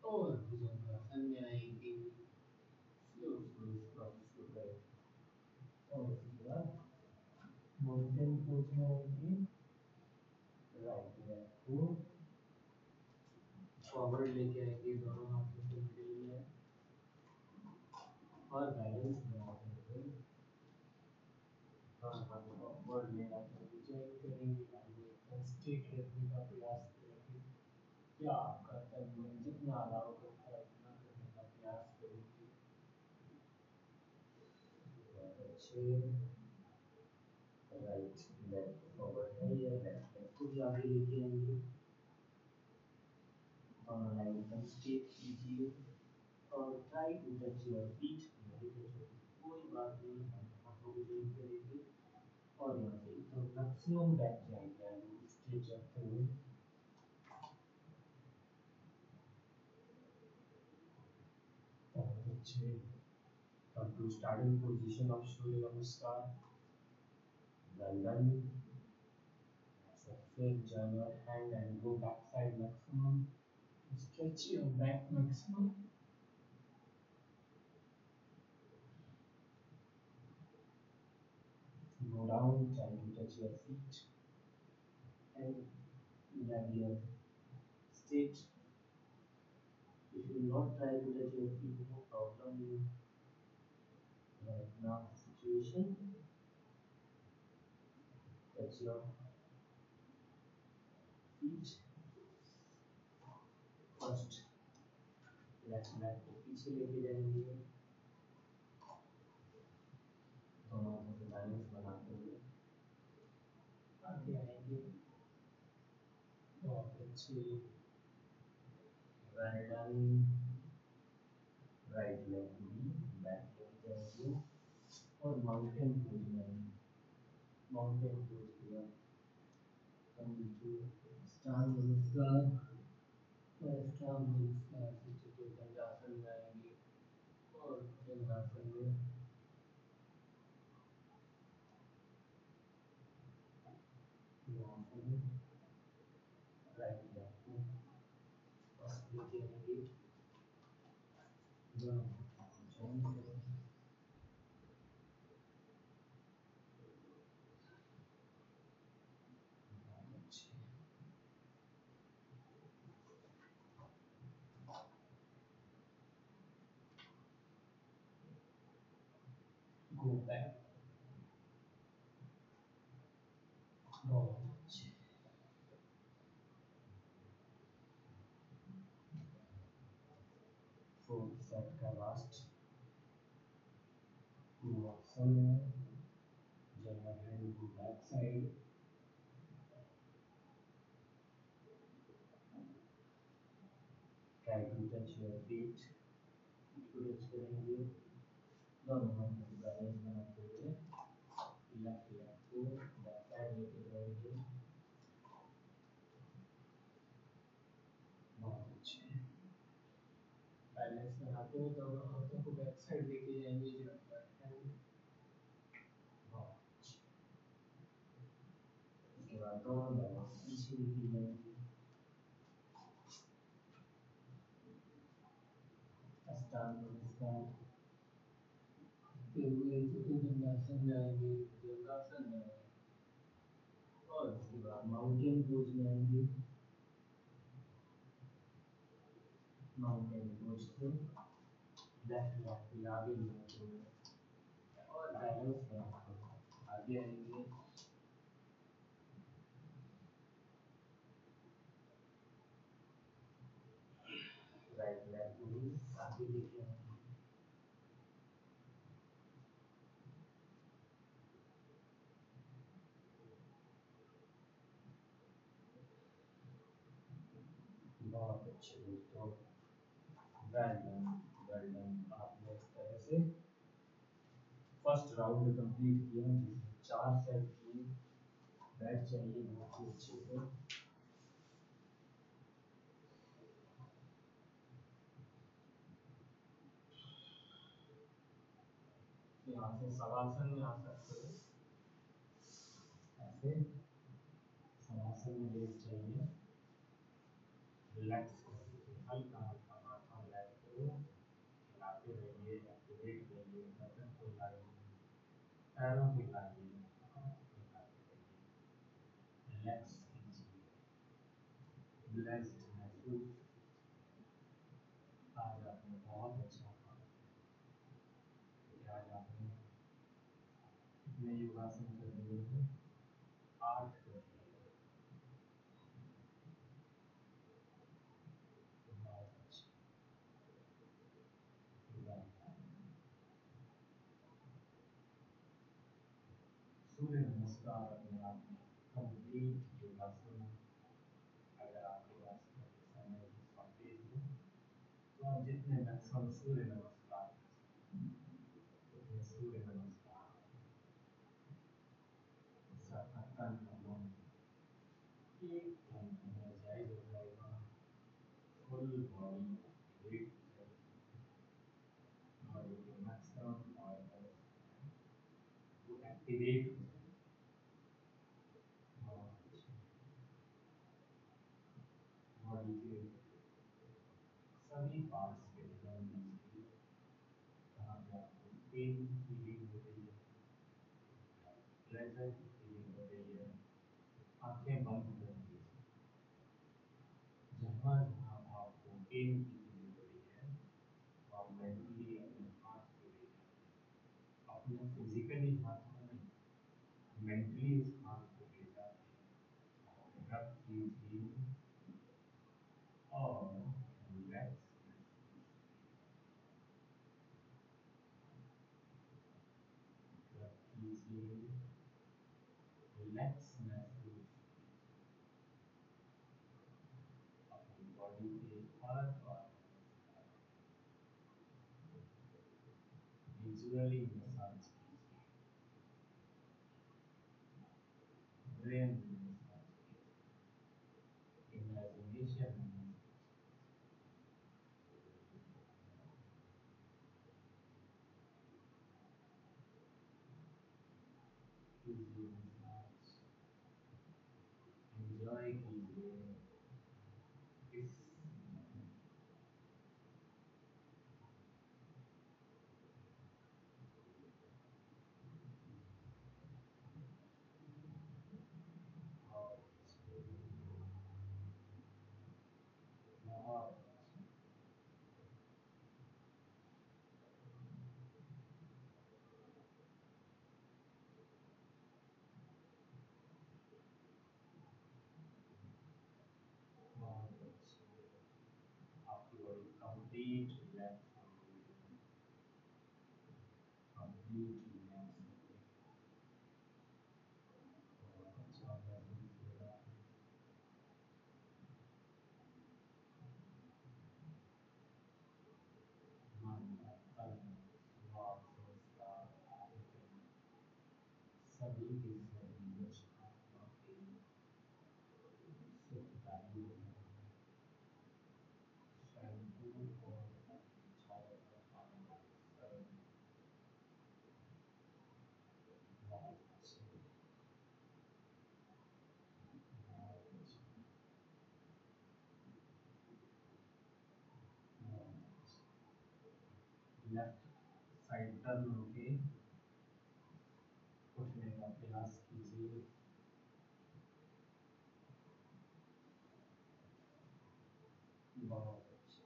और भुजंगासन में आएंगे। स्लो स्लो स्लो गए और उसके बाद माउंटेन पोज में आएंगे। राइट लेग को फॉरवर्ड लेके आएंगे दोनों हाथों के मिडिल में और बैलेंस बनाते हुए दोनों हाथ फॉरवर्ड में आकर जॉइन करेंगे। एकदम स्ट्रेट रखने का प्रयास करेंगे। क्या आपका तन जितना अलाउ करता है उतना करने का प्रयास करेंगे। बहुत अच्छे। राइट लेग फॉरवर्ड है या लेफ्ट लेग को भी आगे लेके आएंगे। दोनों लेग एकदम स्ट्रेट कीजिए और try to touch your feet. नहीं टच होगी कोई बात नहीं, हम हाथों को जॉइन करेंगे और यहाँ से एकदम मैक्सिमम बैक जाएंगे आगे स्ट्रेच रखते हुए। बहुत अच्छे। Come to starting position of Surya Namaskar. Well done. Flip, join your hand and go backside maximum. Stretch your back maximum. Go down, try to touch your feet and leg your straight. If you not try to touch your feet, no problem. Right now, situation. Touch your feet. First, left leg को पीछे लेके जाएंगे। दोनों हाथों से balance बनाते हुए आगे आएंगे। बहुत अच्छे। Well done. राइट लेग भी बैक लेके जाएंगे और माउंटेन पोज में आएंगे। माउंटेन पोज किया, स्टार नमस्कार और स्टार नमस्कार से चतुर्दंडासन में आएंगे और भुजंगासन में राइट लेग को फर्स्ट लेके आएंगे, दोनों जॉइन करेंगे। Go back. बहुत अच्छे। फोर्थ सेट का लास्ट पूर्वासन में जगह हैंड को back side, try to touch your feet. Feet को टच करेंगे, दोनों हाथों को बैलेंस बनाते हुए लेफ्ट लेग को बैक साइड लेके जाएंगे। बहुत अच्छे। बैलेंस बनाते हुए दोनों हाथों को बैक साइड लेके जाएंगे। उसके बाद दोनों दवा पीछे लिखी जाएंगी। अष्टांग नमस्कार फिर हुए चतुर्दंडासन जाएंगे, योगासन है, और उसके बाद माउंटेन पोज में आएंगे। माउंटेन पोज से लेफ्ट लेफ्ट आगे बढ़ते और बैलेंस करते आगे आएंगे। राइट लेफ्ट भी आगे लेके आएंगे। बहुत अच्छे दोस्तों, वेल डन वेल डन। आपने इस तरह से फर्स्ट राउंड कंप्लीट किया जिसमें 4 सेट किए। बैठ जाइए बहुत ही अच्छे से। यहाँ से शवासन में आ सकते हो, ऐसे शवासन में लेट जाइए। रिलैक्स करिए, हल्का हल्का माथा रिलैक्स करो, हिलाते रहिए, एक्टिवेट रहिए, गर्दन को हिलाइए, पैरों को हिलाइए, हिलाते रहिए, रिलैक्स कीजिए। रिलैक्स्ड महसूस, आज आपने बहुत अच्छा काम किया। आज आपने कितने योगासन कर लिए हैं? 8 कर लिए। बहुत अच्छा। सूर्य नमस्कार अपने आप में कंप्लीट योगासन। अगर आपके पास कभी समय की शॉर्टेज हो तो आप जितने मैक्सिमम सूर्य नमस्कार उतने सूर्य नमस्कार। इससे आपका तन का मन एकदम एनर्जाइज हो जाएगा, फुल बॉडी एक्टिवेट हो जाएगी, बॉडी के मैक्सिमम ऑर्गन्स वो एक्टिवेट हो जाएंगे। बॉडी के सभी पार्ट्स के ध्यान दीजिए, जहाँ पे आपको पेन की फीलिंग हो रही है, प्लेजर की फीलिंग हो रही है। आंखें बंद कर दीजिए। जहाँ जहाँ आपको पेन की फीलिंग हो रही है आप मेंटली अपने हाथ को ले जाइए, अपने फिजिकली हाथ को नहीं, मेंटली उस हाथ को ले जाके रब कीजिए और रिलैक्स कीजिए, रिलैक्स महसूस अपनी बॉडी के हर पार्ट विजुअली मसाज कीजिए, ब्रेन में मसाज कीजिए, इमेजिनेशन में कीजिए मसाज। एंजॉय कीजिए इस बहुत बहुत अच्छे। आपकी बॉडी कंप्लीट रिलैक्स हो गई है, कंप्लीट रिलैक्स हो गई है। बहुत अच्छा महसूस हो रहा है। मन का तन दिमाग संस्कार आदतें सभी के सभी मुझ आत्मा के सुखदायी बनाए, शैम्पू और लेफ्ट साइड टर्न होके उठने का प्रयास कीजिए। बहुत अच्छा।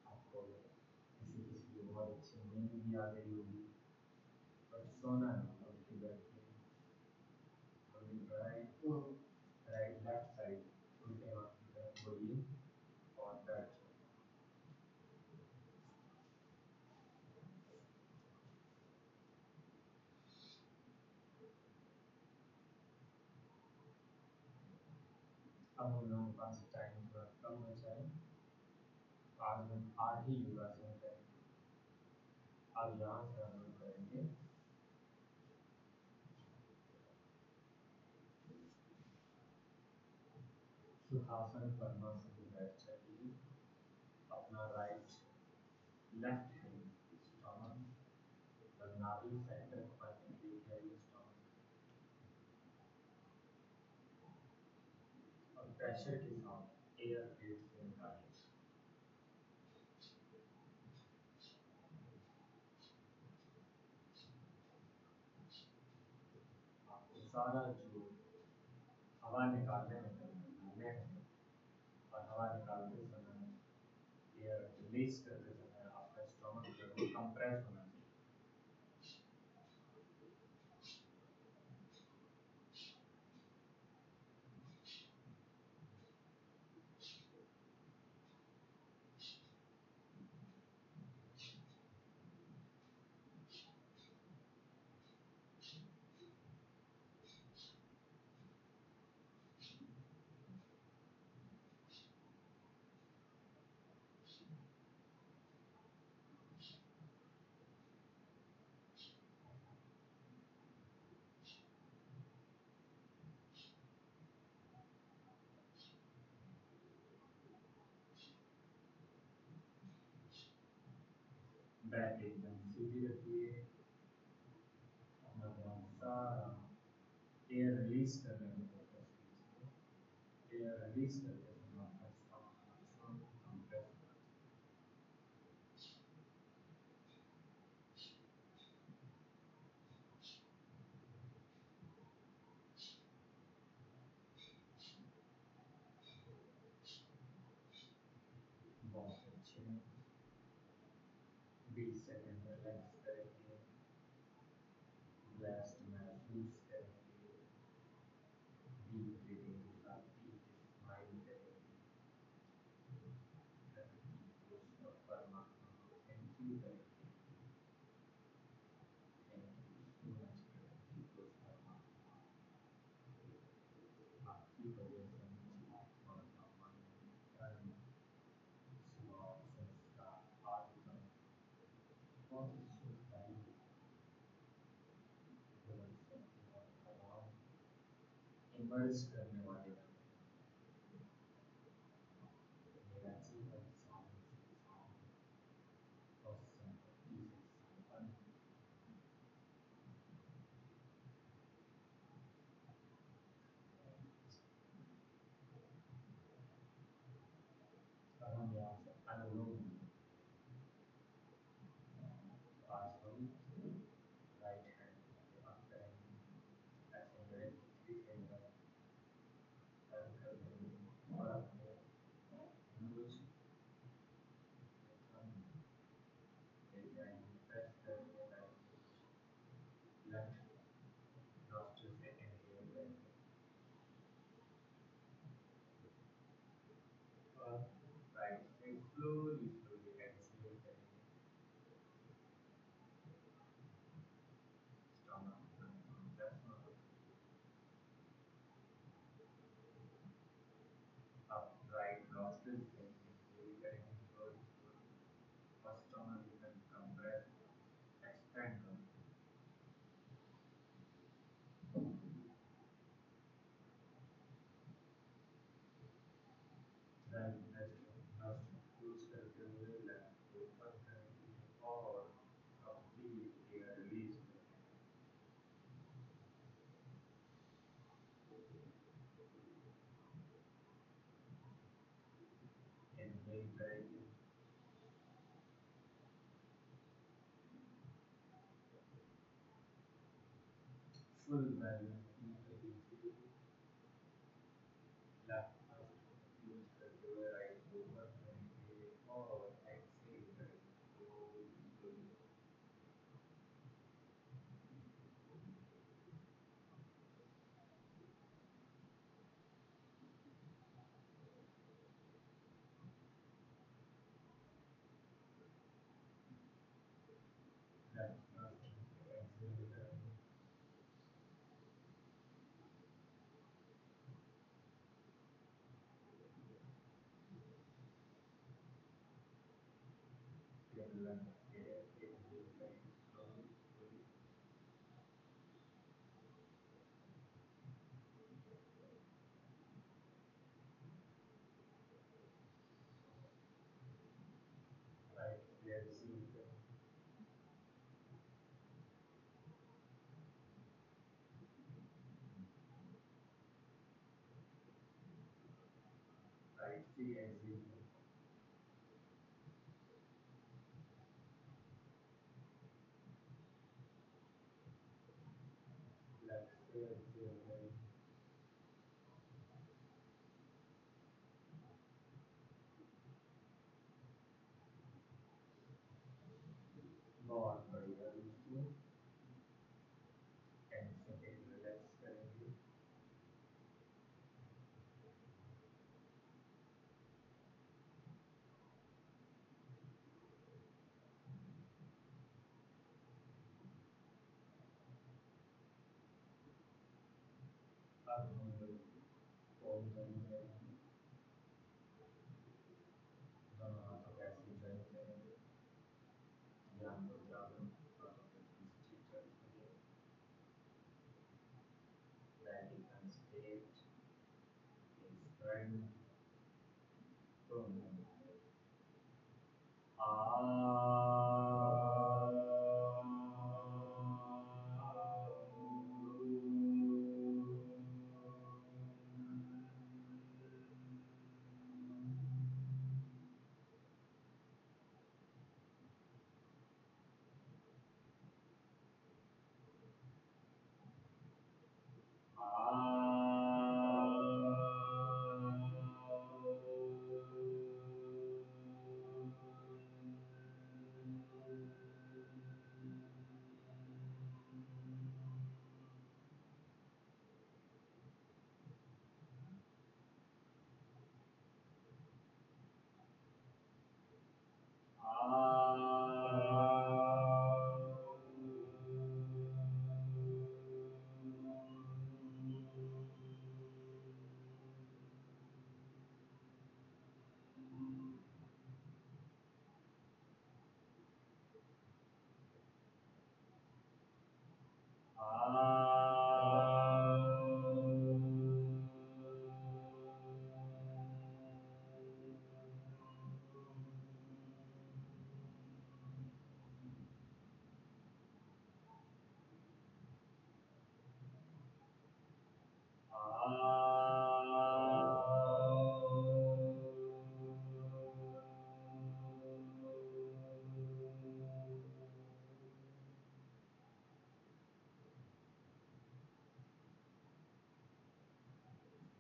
आपको किसी किसी को बहुत अच्छी नींद भी आ गई होगी, पर सोना नहीं, उठ के बैठिए। राइट राइट लेफ्ट साइड उल्टे हाथ की तरफ बोलिए और बैठ जाइए। अब हम लोगों के पास टाइम थोड़ा कम बचा है, आज हम 8 ही योगासन करेंगे। अब यहाँ से हम लोग करेंगे सुखासन पद्मासन में बैठ जाइए। अपना राइट लेफ्ट हैंड स्टमक और नाभि सेंटर पर लेके आइए स्टमक, और प्रेशर के साथ एयर पेट से निकालिए। आपको सारा जो हवा निकालने में निकालने हैं, और हवा निकालते समय एयर रिलीज करते समय आपका स्टमक जो है कंप्रेस होना चाहिए। बैक एकदम सीधी रखिए, अपना ध्यान सारा एयर रिलीज करने में फोकस कीजिए। एयर रिलीज करते समय आपका स्टमक कंप्रेस होना चाहिए। बहुत अच्छे, 20 सेकेंड रिलैक्स करेंगे, ब्लेस्ड महसूस करेंगे, डीप ब्रीदिंग के साथ डीप स्माइल करेंगे, प्रकृति पुरुष और परमात्मा को थैंक यू करेंगे। थैंक यू सो मच प्रकृति पुरुष परमात्मा, आपकी वजह से मुझे आत्मा का मन कर्म स्वभाव संस्कार आत्मा बहुत ही सुखदायी गुण शक्ति और प्रभाव इमर्ज करने वाले बने। मेरा जीवन साधन से शांत और संपत्ति से संपन्न। और हम यहाँ से अनुलोम, आज हम राइट हैंड के हाथ करेंगे, ऐसे मेरे तीसरी फिंगर टर्न कर देंगे और अपने नोज के थंब ले जाएंगे, प्रेस करेंगे राइट लेफ्ट नॉस्ट्रिल से इनहेल करेंगे और राइट से स्लोली स्लोली एक्सहेल करेंगे। स्टमक कंप्रेस होना। अब राइट नॉस्ट्रिल से इनहेल करेंगे स्लोली स्लोली, और स्टमक एकदम कंप्रेस एक्सपेंड होना। राइट नॉस्ट्रिल क्लोज करते हुए लेफ्ट को ओपन करेंगे और कंप्लीट एयर रिलीज करेंगे। इनहेल करेंगे full balance की left first use करते हुए राइट को ऊपर करेंगे और एक्सेल करेंगे slowly left first एक्सेल करेंगे फिर लंबे inhale करेंगे slowly right से exhale करेंगे right से exhale करेंगे left से exhale करेंगे बहुत बढ़िया दोस्तों 10 सेकेंड रिलैक्स करेंगे अब हम लोग ओम ध्वनि करेंगे दोनों हाथों को ऐसे ज्वाइन करेंगे ध्यान मुद्रा में दोनों के बीच ठीक रखेंगे Vatican State is friend from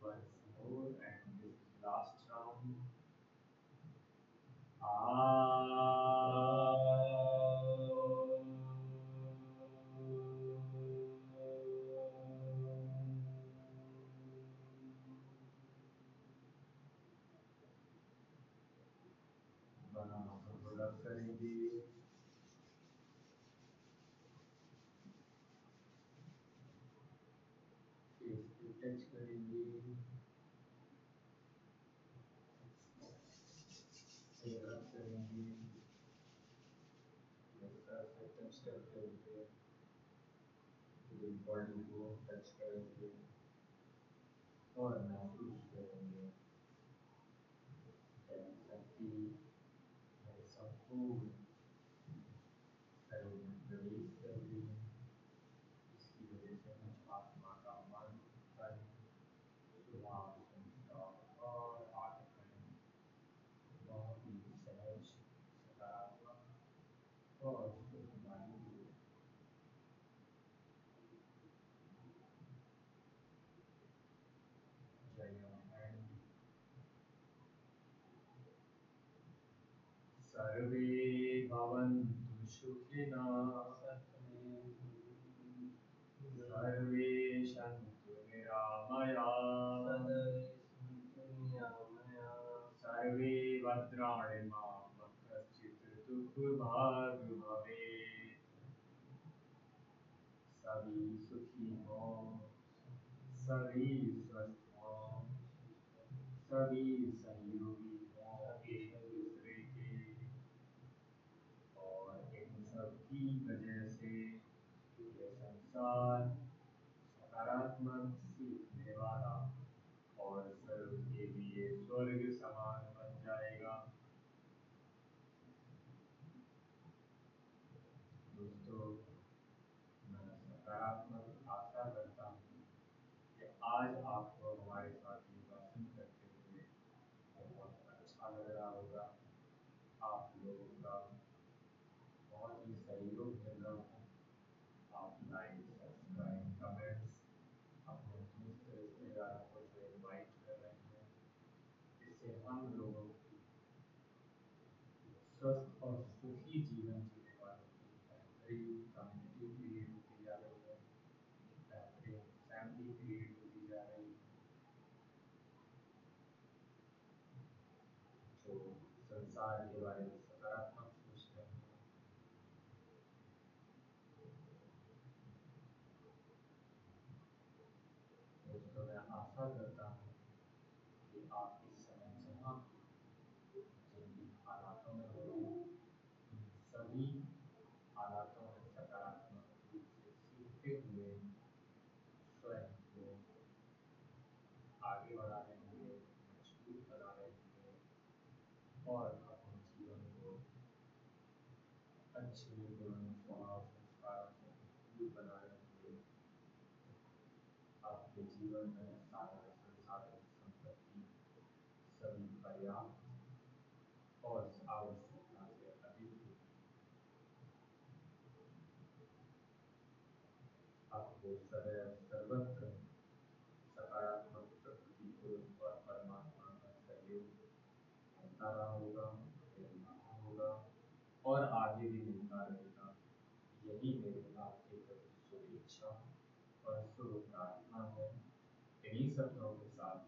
once more and this is last round. दोनों हाथों को रब करेंगे फेस पे टच करेंगे फिर रब करेंगे सर से टच करते हुए पूरी बॉडी को टच करेंगे और महसूस करेंगे शक्ति मेरे संपूर्ण शरीर में प्रवेश कर रही है इसकी वजह से मुझ आत्मा का मन तन सुधार संस्कार और आत्मन बहुत ही सहज सकारात्मक और सुखमय सर्वे भवन्तु सुखिनः सर्वे सन्तु निरामयाः सर्वे भद्राणि मा कश्चित् दुःखभाग् भवेत् सभी सुखी हो सभी स्वस्थ हो सभी सहयोगी हो एक दूसरे के और इन सब की वजह से ये संसार सकारात्मक सीखने वाला और सर्व के लिए स्वर्ग समान बन जाएगा। दोस्तों, मैं सकारात्मक आशा करता हूँ कि आज आपको हमारे साथ योगासन करते हुए बहुत अच्छा लग रहा होगा। आप लोगों का बहुत ही सहयोग मिल रहा है। आप लाइक सब्सक्राइब कमेंट्स अपने दोस्त रिश्तेदारों को जो इनवाइट कर रहे हैं, इससे हम लोगों की स्वस्थ और सुखी जीवन जीने वालों की बेहतरीन कम्युनिटी क्रिएट होती जा रही है, बेहतरीन फैमिली क्रिएट होती जा रही है, जो संसार के बारे में सकारात्मक सोचते हैं। दोस्तों, मैं आशा करता हूँ कि आप इस समय जहाँ जिन भी हालातों में हो रहे हैं, इन सभी हालातों में सकारात्मक रूप से सीखते हुए स्वयं को आगे बढ़ा रहेंगे, मजबूत बना रहेंगे और अपने जीवन को अच्छे गुणों स्वभाव संस्कारों से मजबूत बना रहेंगे। आपके जीवन में साधन संसाधन संपत्ति सभी पर्याप्त और आवश्यकता से अधिक होगी। आपको सदैव सर्वत्र सकारात्मक प्रकृति पुरुष और परमात्मा का सहयोग मिलता रहा होगा, मिलता होगा और आगे भी मिलता रहेगा। यही मेरी आपके प्रति शुभेच्छा और शुभ प्रार्थना है। इन्हीं शब्दों के साथ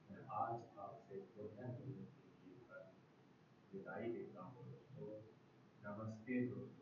मैं आज आपसे पुनः मिलने के लिए विदाई देता हूँ दोस्तों। नमस्ते दोस्तों।